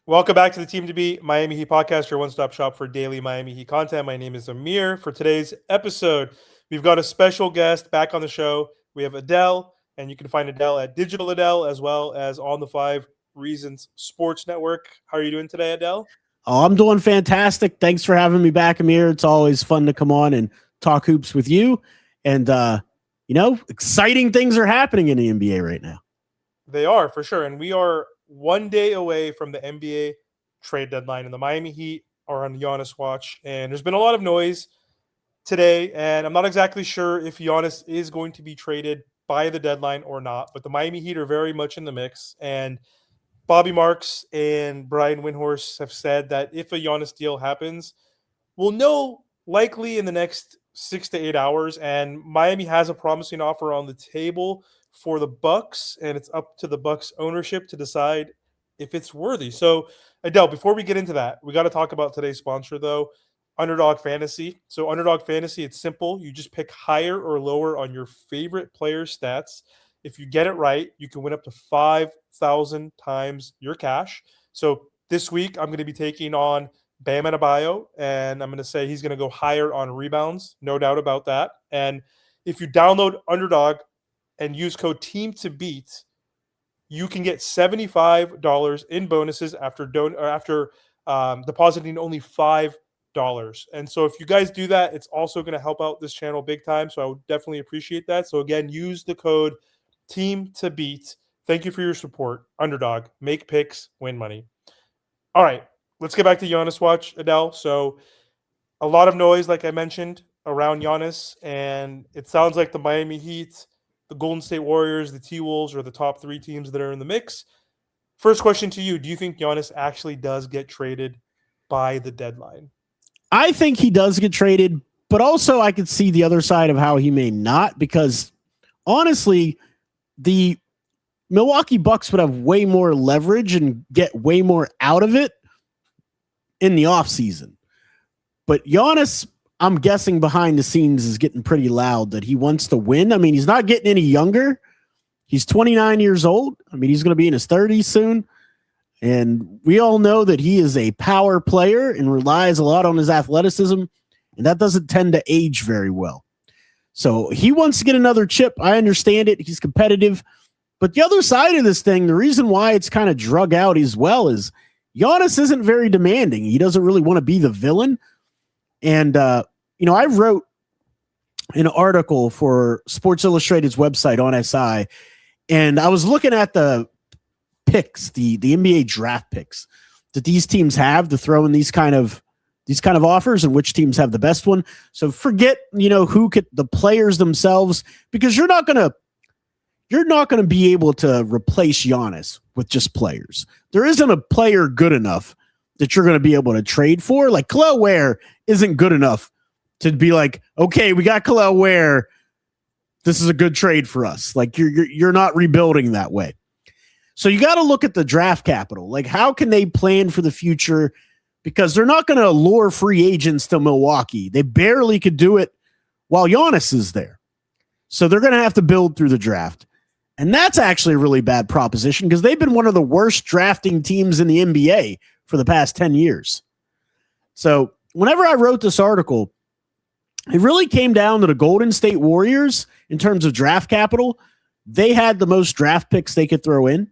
Welcome back to the Team to Beat Miami Heat podcast, your one-stop shop for daily Miami Heat content. My name is Amir. For today's episode, we've got a special guest back on the show. We have Adele, and you can find Adele at Digital Adele as well as on the 5 Reasons Sports Network. How are you doing today, Adele? Oh, I'm doing fantastic. Thanks for having me back, Amir. It's always fun to come on and talk hoops with you. And, exciting things are happening in the NBA right now. They are, for sure. And we are one day away from the NBA trade deadline, and the Miami Heat are on Giannis watch. And there's been a lot of noise today, and I'm not exactly sure if Giannis is going to be traded by the deadline or not, but the Miami Heat are very much in the mix. And Bobby Marks and Brian Windhorst have said that if a Giannis deal happens, we'll know likely in the next 6 to 8 hours. And Miami has a promising offer on the table for the Bucks, and it's up to the Bucks ownership to decide if it's worthy. So, Adele, before we get into that, we got to talk about today's sponsor, though, Underdog Fantasy. So, Underdog Fantasy, it's simple. You just pick higher or lower on your favorite player's stats. If you get it right, you can win up to 5,000 times your cash. So, this week, I'm going to be taking on Bam Adebayo, and I'm going to say he's going to go higher on rebounds, no doubt about that. And if you download Underdog and use code TEAMTOBEAT, you can get $75 in bonuses after depositing only $5. And so if you guys do that, it's also going to help out this channel big time. So I would definitely appreciate that. So again, use the code TEAMTOBEAT. Thank you for your support. Underdog, make picks, win money. All right, let's get back to Giannis watch, Adele. So a lot of noise, like I mentioned, around Giannis, and it sounds like the Miami Heat, the Golden State Warriors, the T-Wolves are the top 3 teams that are in the mix. First question to you, do you think Giannis actually does get traded by the deadline? I think he does get traded, but also I could see the other side of how he may not, because honestly, the Milwaukee Bucks would have way more leverage and get way more out of it in the offseason. But Giannis, I'm guessing behind the scenes, is getting pretty loud that he wants to win. I mean, he's not getting any younger. He's 29 years old. I mean, he's going to be in his 30s soon. And we all know that he is a power player and relies a lot on his athleticism, and that doesn't tend to age very well. So he wants to get another chip. I understand it. He's competitive. But the other side of this thing, the reason why it's kind of drug out as well is Giannis isn't very demanding. He doesn't really want to be the villain. And, I wrote an article for Sports Illustrated's website on SI, and I was looking at the picks, the NBA draft picks that these teams have to throw in these kind of offers, and which teams have the best one. So forget, who could the players themselves, because you're not going to be able to replace Giannis with just players. There isn't a player good enough that you're going to be able to trade for. Like Khalil Ware isn't good enough to be like, okay, we got Khalil Ware. This is a good trade for us. Like you're not rebuilding that way. So you got to look at the draft capital. Like, how can they plan for the future? Because they're not going to lure free agents to Milwaukee. They barely could do it while Giannis is there. So they're going to have to build through the draft. And that's actually a really bad proposition, because they've been one of the worst drafting teams in the NBA for the past 10 years. So whenever I wrote this article, it really came down to the Golden State Warriors in terms of draft capital. They had the most draft picks they could throw in,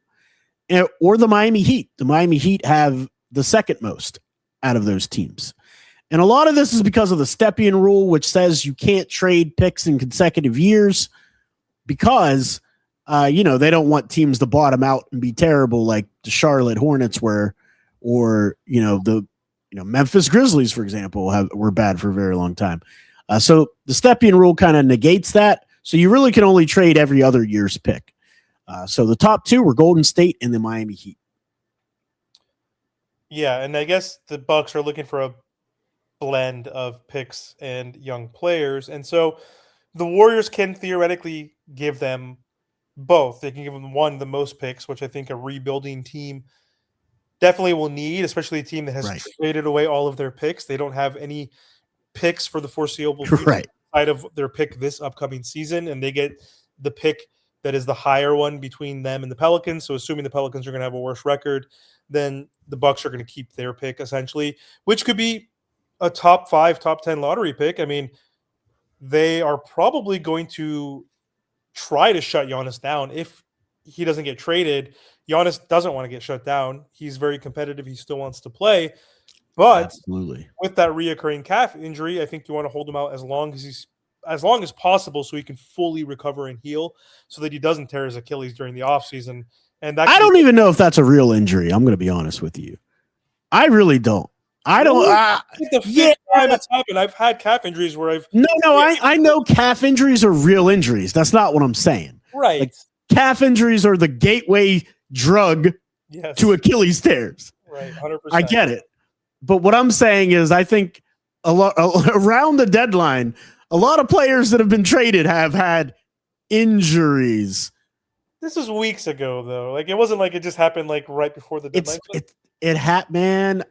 or the Miami Heat. The Miami Heat have the second most out of those teams. And a lot of this is because of the Stepien rule, which says you can't trade picks in consecutive years because, they don't want teams to bottom out and be terrible like the Charlotte Hornets were, or, the Memphis Grizzlies, for example, were bad for a very long time. So the Stepien rule kind of negates that. So you really can only trade every other year's pick. So the top 2 were Golden State and the Miami Heat. Yeah, and I guess the Bucks are looking for a blend of picks and young players. And so the Warriors can theoretically give them both. They can give them the most picks, which I think a rebuilding team definitely will need, especially a team that has traded away all of their picks. They don't have any picks for the foreseeable future outside of their pick this upcoming season, and they get the pick that is the higher one between them and the Pelicans. So assuming the Pelicans are going to have a worse record, then the Bucks are going to keep their pick essentially, which could be a top 5, top 10 lottery pick. I mean, they are probably going to try to shut Giannis down if he doesn't get traded. Giannis doesn't want to get shut down. He's very competitive. He still wants to play. But Absolutely. with that reoccurring calf injury, I think you want to hold him out as long as possible so he can fully recover and heal so that he doesn't tear his Achilles during the offseason. And that I don't even know if that's a real injury. I'm going to be honest with you. I really don't. I don't. It's the fifth time it's happened. I've had calf injuries where I've I know calf injuries are real injuries. That's not what I'm saying. Right. Like, calf injuries are the gateway drug to Achilles tears. Right. 100%. I get it. But what I'm saying is, I think around the deadline, a lot of players that have been traded have had injuries. This was weeks ago, though. Like, it wasn't like it just happened like right before the deadline. It happened, man.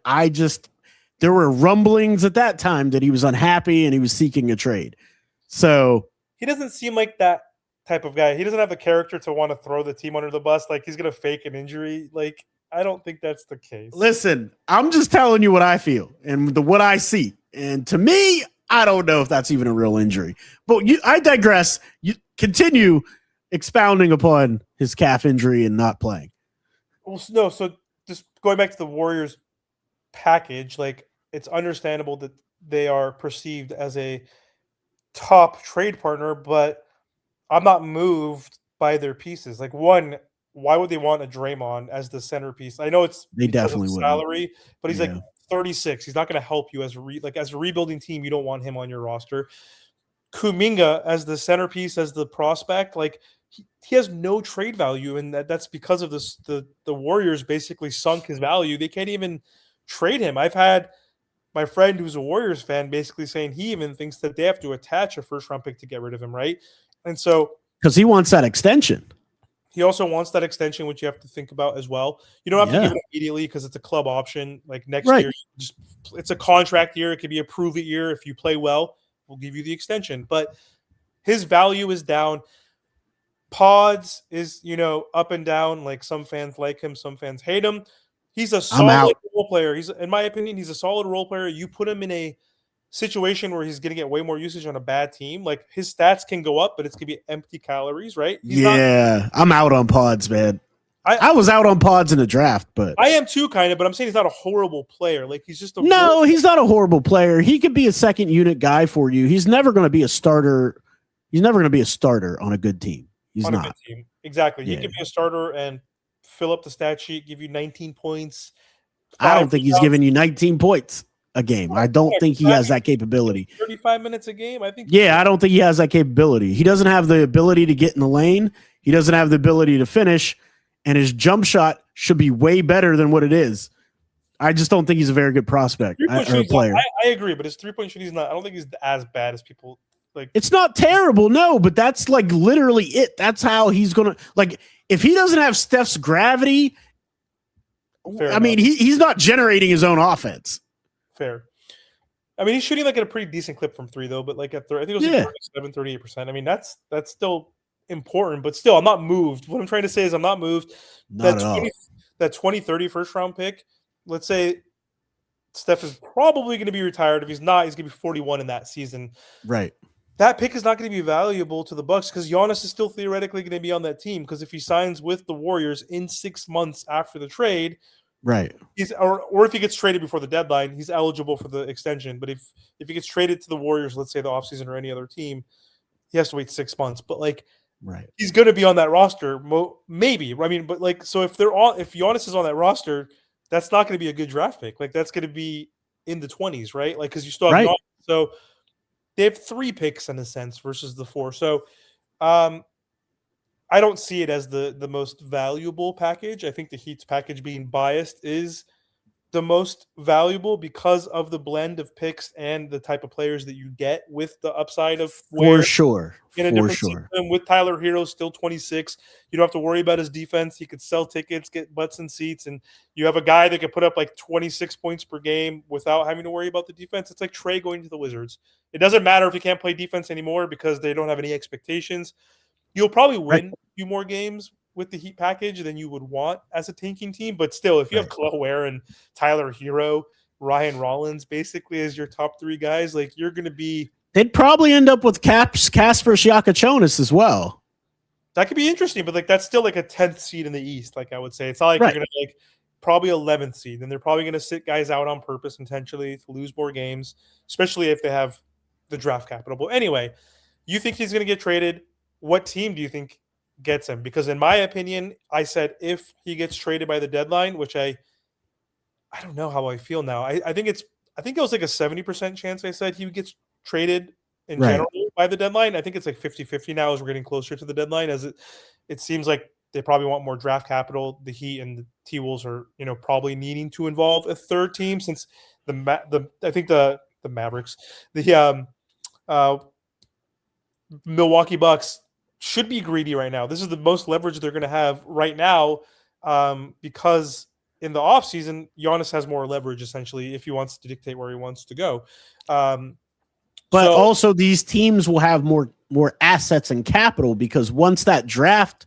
There were rumblings at that time that he was unhappy and he was seeking a trade. So he doesn't seem like that type of guy. He doesn't have the character to want to throw the team under the bus. Like, he's going to fake an injury. Like, I don't think that's the case. Listen, I'm just telling you what I feel and what I see. And to me, I don't know if that's even a real injury. But I digress. You continue expounding upon his calf injury and not playing. Well, no, so just going back to the Warriors package, like, it's understandable that they are perceived as a top trade partner, but I'm not moved by their pieces. Like, one, why would they want a Draymond as the centerpiece? I know they definitely would salary, but he's like 36. He's not going to help you as a rebuilding team. You don't want him on your roster. Kuminga as the centerpiece, as the prospect, like he has no trade value, and that's because of this. The Warriors basically sunk his value. They can't even trade him. I've had my friend who's a Warriors fan basically saying he even thinks that they have to attach a first-round pick to get rid of him, right? And so because he wants that extension. He also wants that extension, which you have to think about as well. You don't have to give it immediately because it's a club option. Like next year, it's a contract year. It could be a prove it year. If you play well, we'll give you the extension. But his value is down. Pods is, up and down. Like, some fans like him, some fans hate him. He's a solid role player. In my opinion, he's a solid role player. You put him in a situation where he's going to get way more usage on a bad team. Like, his stats can go up, but it's going to be empty calories, right? I'm out on Pods, man. I was out on Pods in the draft, but I am too, kind of. But I'm saying he's not a horrible player. Like, he's just he's not a horrible player. He could be a second unit guy for you. He's never going to be a starter. He's never going to be a starter on a good team. He's not. A good team. Exactly. He could be a starter and fill up the stat sheet, give you 19 points. I don't think he's giving you 19 points a game. I don't think he has that capability. 35 minutes a game, I think. Yeah, I don't think he has that capability. He doesn't have the ability to get in the lane. He doesn't have the ability to finish, and his jump shot should be way better than what it is. I just don't think he's a very good prospect or a player. I agree, but his three-point shooting is not. I don't think he's as bad as people like. It's not terrible, no, but that's like literally it. That's how he's gonna like. If he doesn't have Steph's gravity, he's not generating his own offense. Fair. I mean, he's shooting like at a pretty decent clip from three, though. But like I think it was like 38%. I mean, that's still important, but still, I'm not moved. What I'm trying to say is I'm not moved. Not at all. That 2030 first round pick, let's say Steph is probably going to be retired. If he's not, he's going to be 41 in that season. Right. That pick is not going to be valuable to the Bucks because Giannis is still theoretically going to be on that team. Because if he signs with the Warriors in 6 months after the trade, right, or if he gets traded before the deadline, he's eligible for the extension. But if he gets traded to the Warriors, let's say the offseason or any other team, he has to wait 6 months. But like, right, he's going to be on that roster, maybe. I mean, but like, so if Giannis is on that roster, that's not going to be a good draft pick. Like, that's going to be in the 20s, right? Like, because you still have Giannis. So they have 3 picks in a sense versus the 4. So I don't see it as the most valuable package. I think the Heat's package, being biased, is the most valuable because of the blend of picks and the type of players that you get with the upside of for sure. In a different system, with Tyler Hero still 26, you don't have to worry about his defense. He could sell tickets, get butts and seats, and you have a guy that could put up like 26 points per game without having to worry about the defense. It's like Trey going to the Wizards. It doesn't matter if he can't play defense anymore because they don't have any expectations. You'll probably Right. win a few more games with the Heat package than you would want as a tanking team. But still, if you have Khalil Ware and Tyler Hero, Ryan Rollins basically as your top 3 guys, like you're going to be. They'd probably end up with Kasper Siakachonis as well. That could be interesting, but like that's still like a 10th seed in the East. Like I would say, it's not like you're going to like probably 11th seed, and they're probably going to sit guys out on purpose intentionally to lose more games, especially if they have the draft capital. But anyway, you think he's going to get traded? What team do you think gets him? Because in my opinion, I said if he gets traded by the deadline, which I don't know how I feel now. I think it was like a 70% chance I said he gets traded in general by the deadline. I think it's like 50-50 now as we're getting closer to the deadline, as it seems like they probably want more draft capital. The Heat and the T-Wolves are, probably needing to involve a third team since I think the Mavericks, the Milwaukee Bucks should be greedy right now. This is the most leverage they're going to have right now because in the offseason, Giannis has more leverage essentially if he wants to dictate where he wants to go. But also these teams will have more assets and capital because once that draft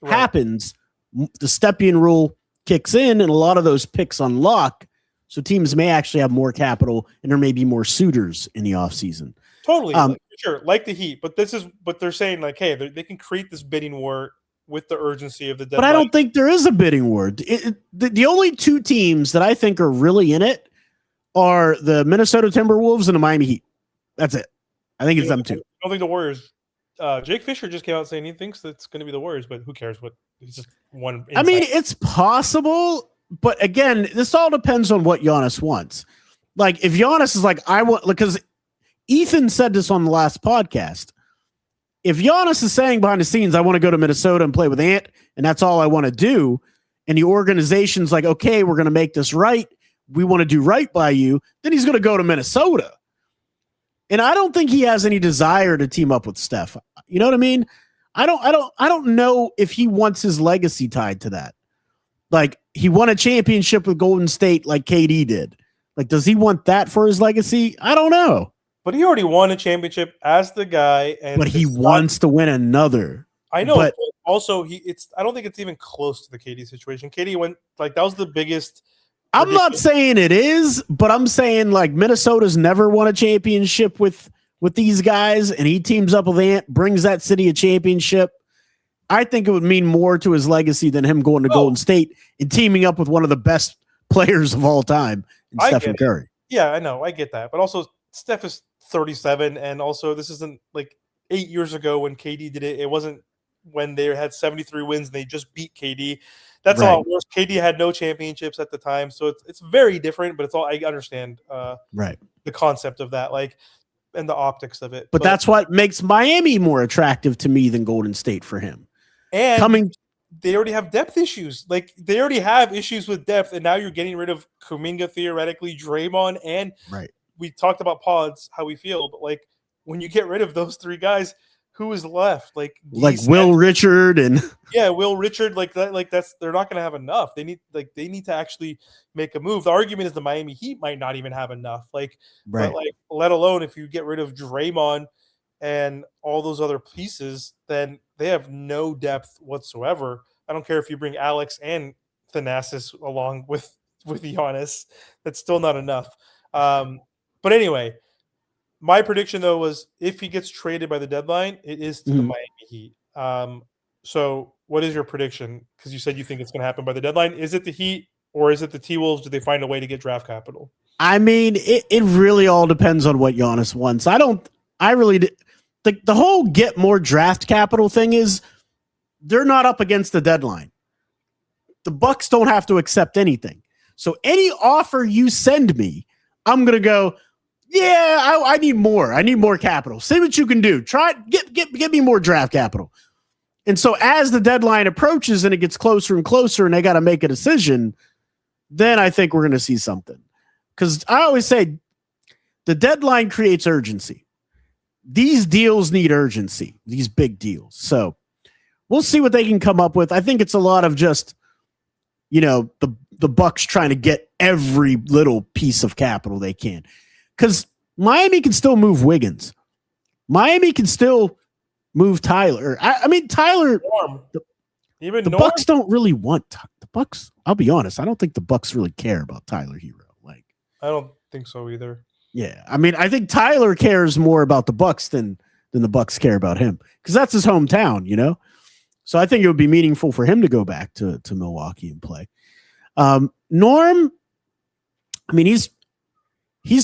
happens, the Stepien rule kicks in and a lot of those picks unlock. So teams may actually have more capital and there may be more suitors in the offseason. Totally. Sure. Like the Heat. But they're saying like, hey, they can create this bidding war with the urgency of the deadline. But I don't think there is a bidding war. The only 2 teams that I think are really in it are the Minnesota Timberwolves and the Miami Heat. That's it. I think it's them 2. I don't think the Warriors. Jake Fisher just came out saying he thinks that's going to be the Warriors, but who cares? He's just one. Insight. I mean, it's possible, but again, this all depends on what Giannis wants. Like, if Giannis is like, I want, because Ethan said this on the last podcast. If Giannis is saying behind the scenes, I want to go to Minnesota and play with Ant, and that's all I want to do, and the organization's like, okay, we're going to make this right. We want to do right by you. Then he's going to go to Minnesota. And I don't think he has any desire to team up with Steph. You know what I mean? I don't know if he wants his legacy tied to that. Like, he won a championship with Golden State like KD did. Like, does he want that for his legacy? I don't know. But he already won a championship as the guy, but he wants to win another. I know, but also I don't think it's even close to the KD situation. KD went like that was the biggest. I'm not saying it is, but I'm saying like Minnesota's never won a championship with these guys, and he teams up with Ant, brings that city a championship. I think it would mean more to his legacy than him going to Golden State and teaming up with one of the best players of all time, Stephen Curry. Yeah, I know, I get that, but also Steph is 37, and also this isn't like 8 years ago when KD did it. It wasn't when they had 73 wins and they just beat KD. That's all it was. KD had no championships at the time, so it's very different. But it's all I understand. The concept of that, like, and the optics of it. But that's what makes Miami more attractive to me than Golden State for him. And they already have depth issues. Like they already have issues with depth, and now you're getting rid of Kuminga, theoretically, Draymond, and we talked about pods, how we feel, but like when you get rid of those 3 guys, who is left? Like Will Richard and Will Richard, like that, like that's they're not going to have enough. They need to actually make a move. The argument is the Miami Heat might not even have enough. But like let alone if you get rid of Draymond and all those other pieces, then they have no depth whatsoever. I don't care if you bring Alex and Thanasis along with Giannis, that's still not enough. But anyway, my prediction, though, was if he gets traded by the deadline, it is to the Miami Heat. So what is your prediction? Because you said you think it's going to happen by the deadline. Is it the Heat or is it the T-Wolves? Do they find a way to get draft capital? I mean, it really all depends on what Giannis wants. The whole get more draft capital thing is they're not up against the deadline. The Bucks don't have to accept anything. So any offer you send me, I'm going to go, yeah, I need more. I need more capital. See what you can do. Try get me more draft capital. And so as the deadline approaches and it gets closer and closer and they got to make a decision, then I think we're going to see something. Because I always say the deadline creates urgency. These deals need urgency, these big deals. So we'll see what they can come up with. I think it's a lot of just, the Bucks trying to get every little piece of capital they can. Because Miami can still move Wiggins. Miami can still move Tyler. I mean, Tyler. Norm. Even The Norm? Bucks don't really want the Bucks. I'll be honest. I don't think the Bucks really care about Tyler Hero. Like, I don't think so either. yeah, I mean, I think Tyler cares more about the Bucks than the Bucks care about him because that's his hometown, you know. So I think it would be meaningful for him to go back to Milwaukee and play. Norm, I mean, he's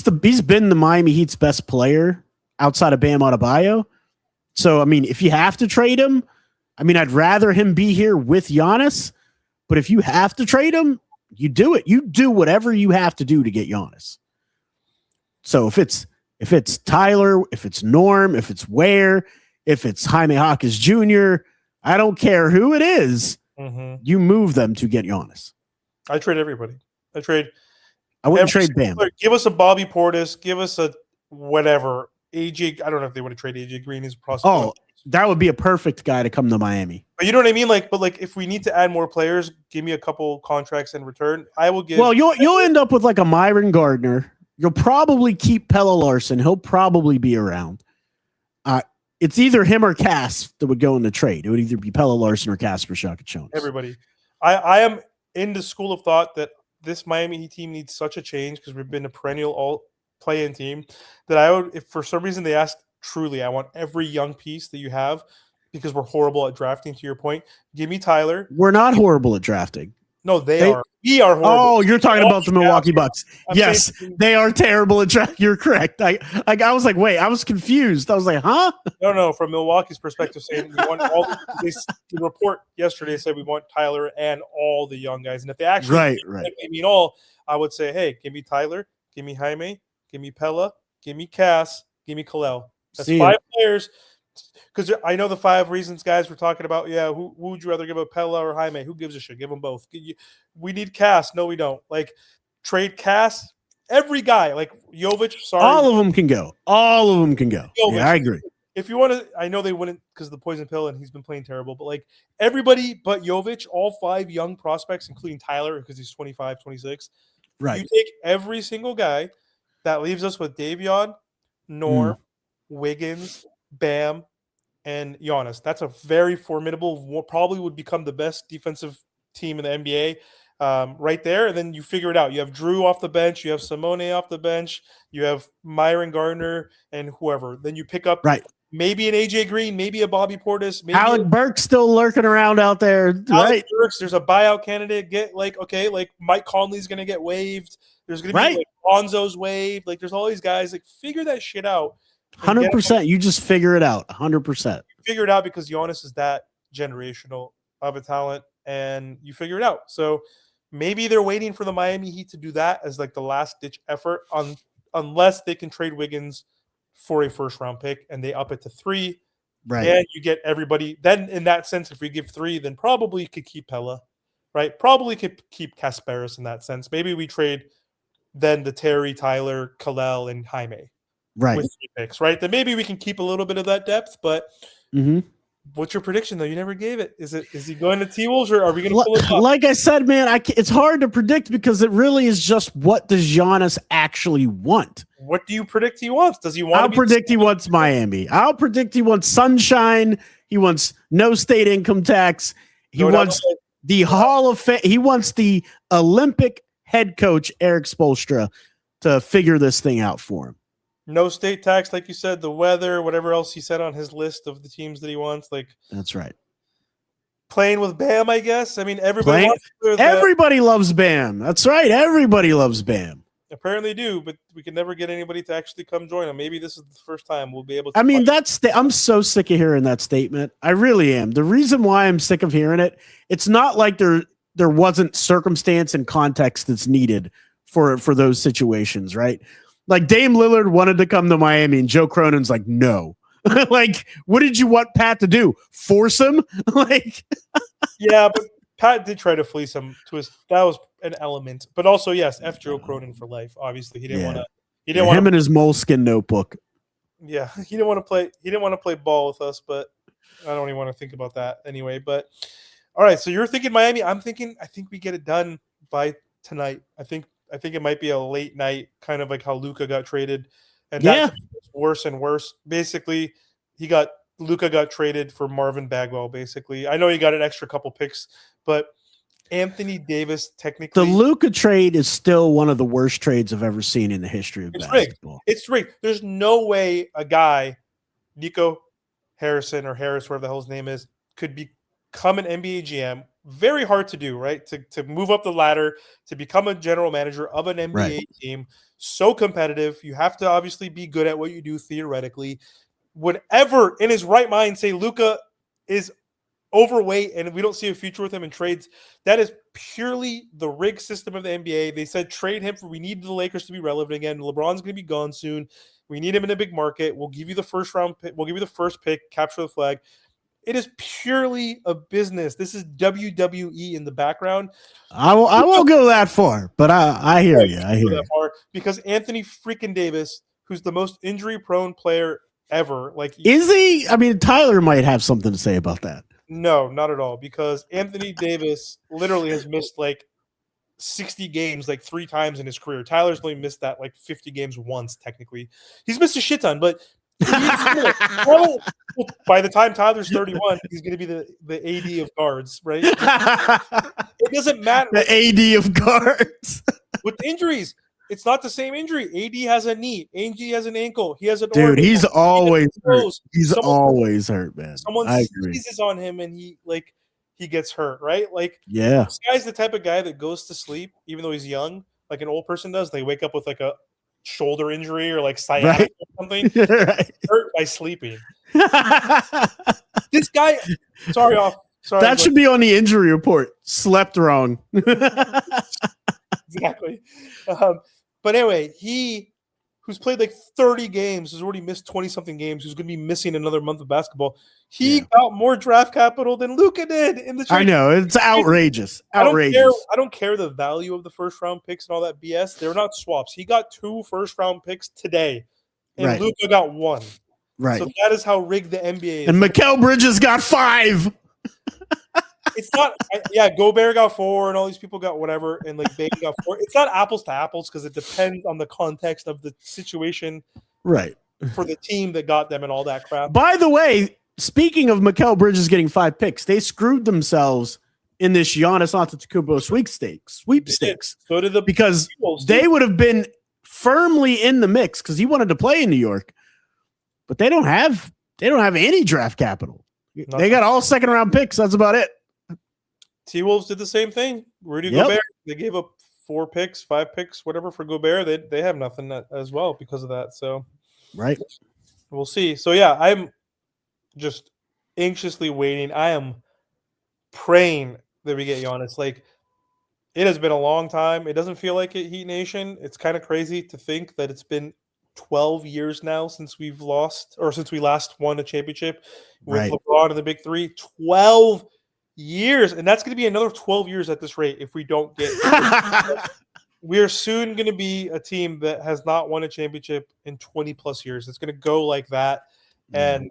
been the Miami Heat's best player outside of Bam Adebayo. So I mean, if you have to trade him, I mean, I'd rather him be here with Giannis. But if you have to trade him, you do it. You do whatever you have to do to get Giannis. So if it's Tyler, if it's Norm, if it's Ware, if it's Jaime Jaquez Jr., I don't care who it is. Mm-hmm. You move them to get Giannis. I trade everybody. I wouldn't trade Bam. Give us a Bobby Portis. Give us a whatever. AJ. I don't know if they want to trade AJ Green as a prospect. Oh, that would be a perfect guy to come to Miami. But you know what I mean? Like, but like, if we need to add more players, give me a couple contracts in return. I will give. Well, you'll end up with like a Myron Gardner. You'll probably keep Pelle Larsson. He'll probably be around. It's either him or Cass that would go in the trade. It would either be Pelle Larsson or Casper Shakachonis. Everybody. I am in the school of thought that this Miami Heat team needs such a change because we've been a perennial all play-in team that I would, if for some reason they asked, truly, I want every young piece that you have because we're horrible at drafting, to your point. Give me Tyler. We're not horrible at drafting. No, they are. We are horrible. Oh, you're talking about the Milwaukee Bucks. Yes, they are terrible at drafting. You're correct. I was like, wait, I was confused. I was like, huh? No. From Milwaukee's perspective, saying we want all the report yesterday said we want Tyler and all the young guys. And if they actually they mean all, I would say, hey, give me Tyler, give me Jaime, give me Pella, give me Cass, give me Kalel. That's 5 players. Because I know the 5 reasons guys were talking about. Yeah, who would you rather give up, Pella or Jaime? Who gives a shit? Give them both. We need Cass. No, we don't. Like, trade Cass. Every guy, like Jovic. Sorry, all of them can go. All of them can go. Jovic, yeah, I agree. If you want to, I know they wouldn't because of the poison pill and he's been playing terrible. But like everybody but Jovic, all 5 young prospects, including Tyler because he's 25, 26. Right. You take every single guy. That leaves us with Davion, Norm, Wiggins, Bam, and Giannis. That's a very formidable, probably would become the best defensive team in the NBA right there. And then you figure it out. You have Drew off the bench. You have Simone off the bench. You have Myron Gardner and whoever. Then you pick up maybe an AJ Green, maybe a Bobby Portis. Maybe Alec Burks still lurking around out there. Right. Burks, there's a buyout candidate. Like Mike Conley's going to get waived. There's going to be like Lonzo's waived. Like there's all these guys. Like figure that shit out. 100%. You just figure it out. 100%. Figure it out because Giannis is that generational of a talent, and you figure it out. So maybe they're waiting for the Miami Heat to do that as like the last ditch effort, unless they can trade Wiggins for a first round pick and they up it to 3. Right. And you get everybody. Then in that sense, if we give 3, then probably you could keep Pella, right? Probably could keep Kasparis in that sense. Maybe we trade then the Terry, Tyler, Kalel, and Jaime. Right. With 3 picks, right? Then maybe we can keep a little bit of that depth, but what's your prediction though? You never gave it. Is he going to T-Wolves or are we going to pull it up? Like I said, man, it's hard to predict because it really is just what does Giannis actually want? What do you predict he wants? Does he want? I'll predict he wants Miami. I'll predict he wants sunshine. He wants no state income tax. He wants the Hall of Fame. He wants the Olympic head coach Eric Spoelstra to figure this thing out for him. No state tax, like you said, the weather, whatever else he said on his list of the teams that he wants. Like that's right. Playing with Bam, I guess. I mean, everybody loves Bam. That's right. Everybody loves Bam. Apparently do, but we can never get anybody to actually come join him. Maybe this is the first time we'll be able to. I mean, I'm so sick of hearing that statement. I really am. The reason why I'm sick of hearing it, it's not like there wasn't circumstance and context that's needed for those situations, right? Like Dame Lillard wanted to come to Miami and Joe Cronin's like, no. Like, what did you want Pat to do? Force him? Like, yeah, but Pat did try to fleece him that was an element. But also, yes, F Joe Cronin for life. Obviously, he didn't want to. He didn't want him and his moleskin notebook. Yeah, he didn't want to play. He didn't want to play ball with us. But I don't even want to think about that anyway. But all right, so you're thinking Miami. I'm thinking. I think we get it done by tonight. I think it might be a late night, kind of like how Luka got traded, and that's worse and worse. Basically, he got Luka got traded for Marvin Bagwell, basically. I know he got an extra couple picks, but Anthony Davis The technically Luka trade is still one of the worst trades I've ever seen in the history of basketball. It's rigged. There's no way a guy, Nico Harrison or Harris, whatever the hell his name is, could become an NBA GM. Very hard to do, right? To move up the ladder, to become a general manager of an NBA team. So competitive. You have to obviously be good at what you do theoretically. Would ever in his right mind say Luka is overweight and we don't see a future with him in trades? That is purely the rig system of the NBA. They said trade him we need the Lakers to be relevant again. LeBron's going to be gone soon. We need him in a big market. We'll give you the first round pick. We'll give you the first pick, capture the flag. It is purely a business. This is WWE in the background. I won't go that far, but I hear you. I hear you. Because Anthony freaking Davis, who's the most injury prone player ever, is he? I mean, Tyler might have something to say about that. No, not at all. Because Anthony Davis literally has missed 60 games 3 times in his career. Tyler's only missed that 50 games once. Technically, he's missed a shit ton, but by the time Tyler's 31, he's going to be the AD of guards, right? It doesn't matter. The AD of guards with injuries. It's not the same injury. AD has a knee. AD has an ankle. He has an dude. He's always hurt. He's always hurt, man. Someone sneezes on him and he gets hurt, right? Yeah. This guy's the type of guy that goes to sleep even though he's young, like an old person does. They wake up with a shoulder injury or sciatica or something. Hurt by sleeping. This guy. Sorry. That should be on the injury report. Slept wrong. Exactly. But anyway, who's played 30 games, has already missed 20-something games, who's going to be missing another month of basketball. He got more draft capital than Luka did in the trade. I know. It's outrageous. I don't care the value of the first-round picks and all that BS. They're not swaps. He got 2 first-round picks today, and Luka got 1. Right. So that is how rigged the NBA is. And Mikal Bridges got 5. It's not, Gobert got 4 and all these people got whatever, and Baby got 4. It's not apples to apples because it depends on the context of the situation, right? For the team that got them and all that crap. By the way, speaking of Mikal Bridges getting 5 picks, they screwed themselves in this Giannis Antetokounmpo sweepstakes. So did because they would have been firmly in the mix because he wanted to play in New York, but they don't have any draft capital. They got all second round picks. That's about it. T-Wolves did the same thing. Rudy Gobert, they gave up 4 picks, 5 picks, whatever for Gobert. They have nothing as well because of that. So, right. We'll see. So, yeah, I'm just anxiously waiting. I am praying that we get Giannis. It has been a long time. It doesn't feel like it, Heat Nation. It's kind of crazy to think that it's been 12 years now since we last won a championship with LeBron and the Big Three. 12 years, and that's going to be another 12 years at this rate if we don't get we are soon going to be a team that has not won a championship in 20 plus years. It's going to go like that, and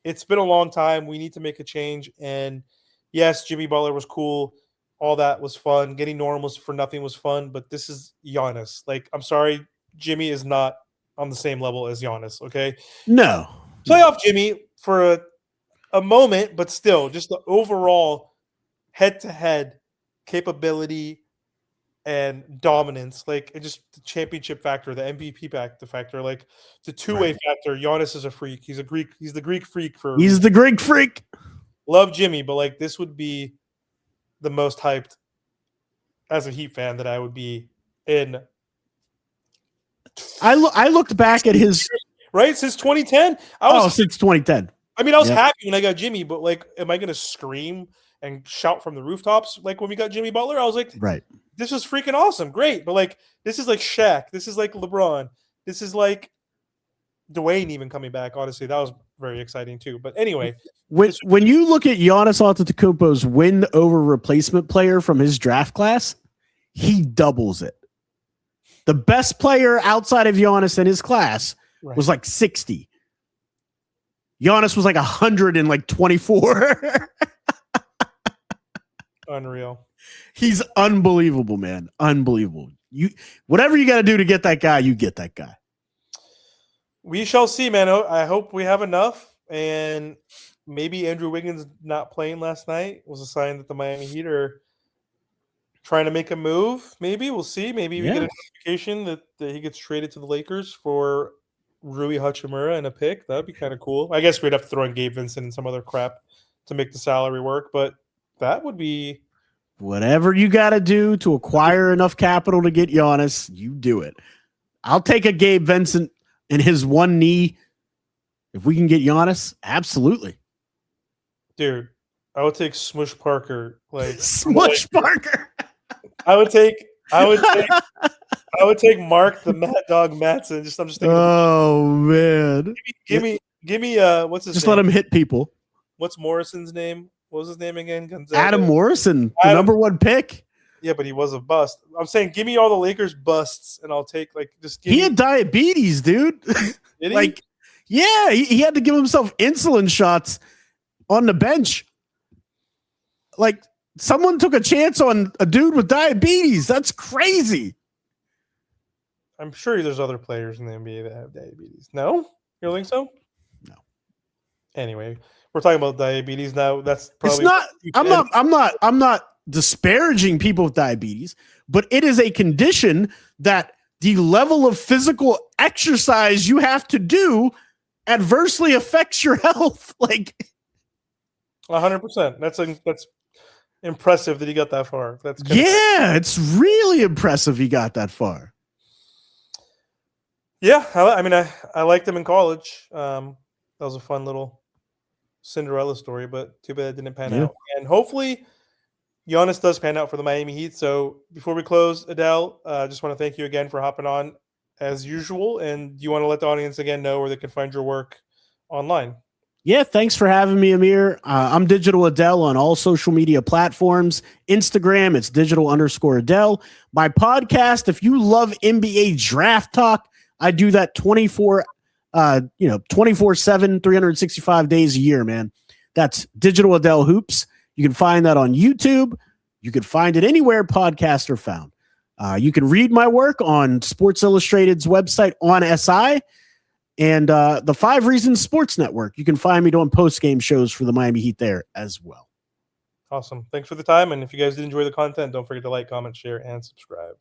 it's been a long time. We need to make a change. And yes, Jimmy Butler was cool, all that was fun. Getting Norm for nothing was fun, but this is Giannis. I'm sorry, Jimmy is not on the same level as Giannis. Okay, no, playoff Jimmy for a moment, but still, just the overall head-to-head capability and dominance, and just the championship factor, the MVP factor, the two-way factor. Giannis is a freak. He's the Greek freak He's the Greek freak. Love Jimmy, but this would be the most hyped as a Heat fan that I would be in. I looked back at his since 2010. Since 2010. I mean, I was happy when I got Jimmy, but am I going to scream and shout from the rooftops when we got Jimmy Butler? I was like, this is freaking awesome, great. But this is Shaq, this is LeBron, this is Dwayne even coming back. Honestly, that was very exciting too. But anyway, when you look at Giannis Antetokounmpo's win over replacement player from his draft class, he doubles it. The best player outside of Giannis in his class was 60. Giannis was 124. Unreal. He's unbelievable, man. Unbelievable. Whatever you got to do to get that guy, you get that guy. We shall see, man. I hope we have enough. and maybe Andrew Wiggins not playing last night was a sign that the Miami Heat are trying to make a move. Maybe we'll see. Maybe we get a notification that he gets traded to the Lakers for Rui Hachimura and a pick. That'd be kind of cool. I guess we'd have to throw in Gabe Vincent and some other crap to make the salary work, but that would be whatever you got to do to acquire enough capital to get Giannis. You do it. I'll take a Gabe Vincent and his one knee. If we can get Giannis, absolutely. Dude, I would take Smush Parker. Like Smush Parker. I would take Mark the Mad Dog Matson. I'm just thinking. Oh man. Give me what's his just name? Let him hit people. What's Morrison's name? What was his name again? Gonzaga? Adam Morrison, the number one pick. Yeah, but he was a bust. I'm saying give me all the Lakers busts and I'll take he had diabetes, dude. Did he? Like, yeah, he had to give himself insulin shots on the bench. Like, someone took a chance on a dude with diabetes. That's crazy. I'm sure there's other players in the NBA that have diabetes. No? You don't think so? No. Anyway, we're talking about diabetes now. That's probably I'm not disparaging people with diabetes, but it is a condition that the level of physical exercise you have to do adversely affects your health. Like 100%. That's impressive that he got that far. It's really impressive he got that far. Yeah, I liked him in college. That was a fun little Cinderella story, but too bad it didn't pan out. And hopefully Giannis does pan out for the Miami Heat. So before we close, Adele, I just want to thank you again for hopping on as usual. And do you want to let the audience again know where they can find your work online? Yeah, thanks for having me, Amir. I'm Digital Adele on all social media platforms. Instagram, it's digital_Adele. My podcast, if you love NBA draft talk, I do that 24/7, 365 days a year, man. That's Digital Adele Hoops. You can find that on YouTube. You can find it anywhere podcasts are found. You can read my work on Sports Illustrated's website on SI and the 5 Reasons Sports Network. You can find me doing post-game shows for the Miami Heat there as well. Awesome. Thanks for the time. And if you guys did enjoy the content, don't forget to like, comment, share, and subscribe.